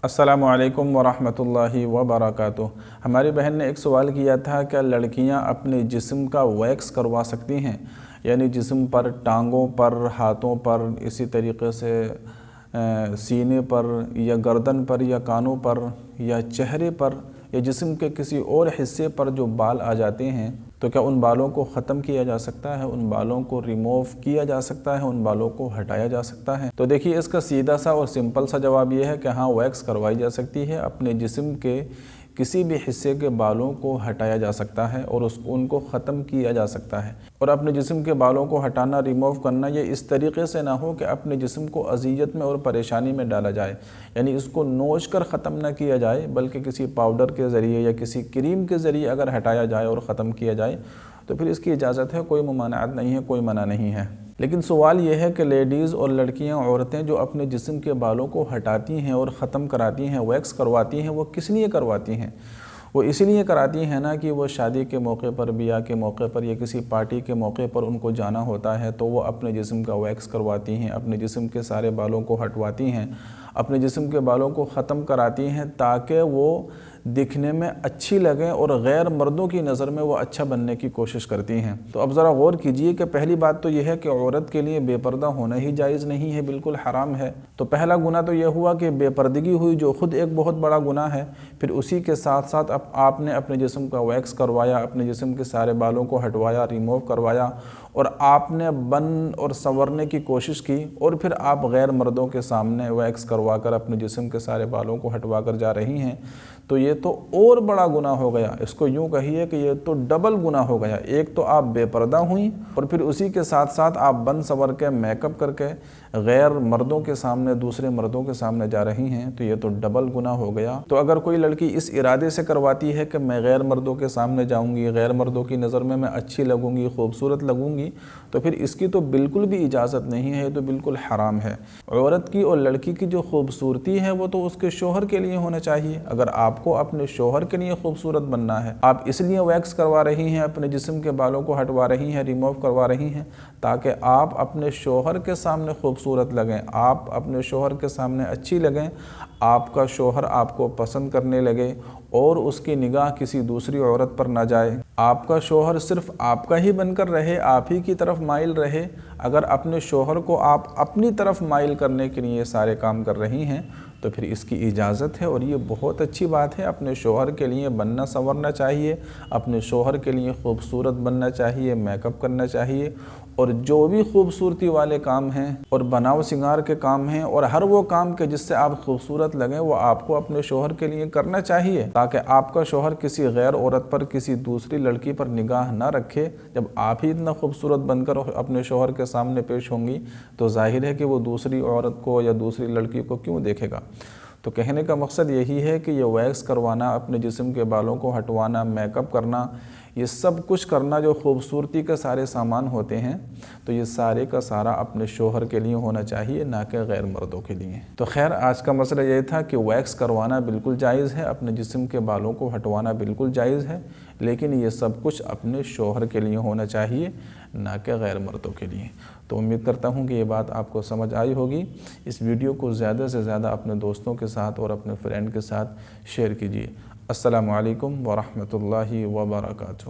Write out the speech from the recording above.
السلام علیکم ورحمۃ اللہ وبرکاتہ۔ ہماری بہن نے ایک سوال کیا تھا کہ لڑکیاں اپنے جسم کا ویکس کروا سکتی ہیں، یعنی جسم پر، ٹانگوں پر، ہاتھوں پر، اسی طریقے سے سینے پر یا گردن پر یا کانوں پر یا چہرے پر یا جسم کے کسی اور حصے پر جو بال آ جاتے ہیں تو کیا ان بالوں کو ختم کیا جا سکتا ہے، ان بالوں کو ریموو کیا جا سکتا ہے، ان بالوں کو ہٹایا جا سکتا ہے؟ تو دیکھیے اس کا سیدھا سا اور سمپل سا جواب یہ ہے کہ ہاں، ویکس کروائی جا سکتی ہے، اپنے جسم کے کسی بھی حصے کے بالوں کو ہٹایا جا سکتا ہے اور ان کو ختم کیا جا سکتا ہے۔ اور اپنے جسم کے بالوں کو ہٹانا، ریموو کرنا، یہ اس طریقے سے نہ ہو کہ اپنے جسم کو اذیت میں اور پریشانی میں ڈالا جائے، یعنی اس کو نوچ کر ختم نہ کیا جائے، بلکہ کسی پاؤڈر کے ذریعے یا کسی کریم کے ذریعے اگر ہٹایا جائے اور ختم کیا جائے تو پھر اس کی اجازت ہے، کوئی ممانعت نہیں ہے، کوئی منع نہیں ہے۔ لیکن سوال یہ ہے کہ لیڈیز اور لڑکیاں، عورتیں جو اپنے جسم کے بالوں کو ہٹاتی ہیں اور ختم کراتی ہیں، ویکس کرواتی ہیں، وہ کس لیے کرواتی ہیں؟ وہ اس لیے کراتی ہیں نا کہ وہ شادی کے موقع پر، بیاہ کے موقع پر یا کسی پارٹی کے موقع پر ان کو جانا ہوتا ہے تو وہ اپنے جسم کا ویکس کرواتی ہیں، اپنے جسم کے سارے بالوں کو ہٹواتی ہیں، اپنے جسم کے بالوں کو ختم کراتی ہیں تاکہ وہ دکھنے میں اچھی لگیں اور غیر مردوں کی نظر میں وہ اچھا بننے کی کوشش کرتی ہیں۔ تو اب ذرا غور کیجئے کہ پہلی بات تو یہ ہے کہ عورت کے لیے بے پردہ ہونا ہی جائز نہیں ہے، بالکل حرام ہے۔ تو پہلا گناہ تو یہ ہوا کہ بے پردگی ہوئی، جو خود ایک بہت بڑا گناہ ہے۔ پھر اسی کے ساتھ ساتھ اب آپ نے اپنے جسم کا ویکس کروایا، اپنے جسم کے سارے بالوں کو ہٹوایا، ریموو کروایا، اور آپ نے بن اور سنورنے کی کوشش کی، اور پھر آپ غیر مردوں کے سامنے ویکس کروا کر اپنے جسم کے سارے بالوں کو ہٹوا کر جا رہی ہیں، تو یہ تو اور بڑا گناہ ہو گیا۔ اس کو یوں کہیے کہ یہ تو ڈبل گناہ ہو گیا۔ ایک تو آپ بے پردہ ہوئیں اور پھر اسی کے ساتھ ساتھ آپ بن سنور کے، میک اپ کر کے غیر مردوں کے سامنے، دوسرے مردوں کے سامنے جا رہی ہیں، تو یہ تو ڈبل گناہ ہو گیا۔ تو اگر کوئی لڑکی اس ارادے سے کرواتی ہے کہ میں غیر مردوں کے سامنے جاؤں گی، غیر مردوں کی نظر میں اچھی لگوں گی، خوبصورت لگوں گی، تو پھر اس کی تو بالکل بھی اجازت نہیں ہے، یہ تو بالکل حرام ہے۔ عورت کی اور لڑکی کی جو خوبصورتی ہے وہ تو اس کے شوہر کے لیے ہونا چاہیے۔ اگر آپ کو اپنے شوہر کے لیے خوبصورت بننا ہے، آپ اس لیے ویکس کروا رہی ہیں، اپنے جسم کے بالوں کو ہٹوا رہی ہیں، ریموو کروا رہی ہیں تاکہ آپ اپنے شوہر کے سامنے خوبصورت لگیں، آپ اپنے شوہر کے سامنے اچھی لگیں، آپ کا شوہر آپ کو پسند کرنے لگے اور اس کی نگاہ کسی دوسری عورت پر نہ جائے، آپ کا شوہر صرف آپ کا ہی بن کر رہے، آپ ہی کی طرف مائل رہے۔ اگر اپنے شوہر کو آپ اپنی طرف مائل کرنے کے لیے سارے کام کر رہی ہیں تو پھر اس کی اجازت ہے، اور یہ بہت اچھی بات ہے۔ اپنے شوہر کے لیے بننا سنورنا چاہیے، اپنے شوہر کے لیے خوبصورت بننا چاہیے، میک اپ کرنا چاہیے، اور جو بھی خوبصورتی والے کام ہیں اور بناؤ سنگار کے کام ہیں اور ہر وہ کام کے جس سے آپ خوبصورت لگیں، وہ آپ کو اپنے شوہر کے لیے کرنا چاہیے تاکہ آپ کا شوہر کسی غیر عورت پر، کسی دوسری لڑکی پر نگاہ نہ رکھے۔ جب آپ ہی اتنا خوبصورت بن کر اپنے شوہر کے سامنے پیش ہوں گی تو ظاہر ہے کہ وہ دوسری عورت کو یا دوسری لڑکی کو کیوں دیکھے گا۔ تو کہنے کا مقصد یہی ہے کہ یہ ویکس کروانا، اپنے جسم کے بالوں کو ہٹوانا، میک اپ کرنا، یہ سب کچھ کرنا جو خوبصورتی کے سارے سامان ہوتے ہیں، تو یہ سارے کا سارا اپنے شوہر کے لیے ہونا چاہیے، نہ کہ غیر مردوں کے لیے۔ تو خیر، آج کا مسئلہ یہ تھا کہ ویکس کروانا بالکل جائز ہے، اپنے جسم کے بالوں کو ہٹوانا بالکل جائز ہے، لیکن یہ سب کچھ اپنے شوہر کے لیے ہونا چاہیے، نہ کہ غیر مردوں کے لیے۔ تو امید کرتا ہوں کہ یہ بات آپ کو سمجھ آئی ہوگی۔ اس ویڈیو کو زیادہ سے زیادہ اپنے دوستوں کے ساتھ اور اپنے فرینڈ کے ساتھ شیئر کیجیے۔ السلام علیکم ورحمۃ اللہ وبرکاتہ۔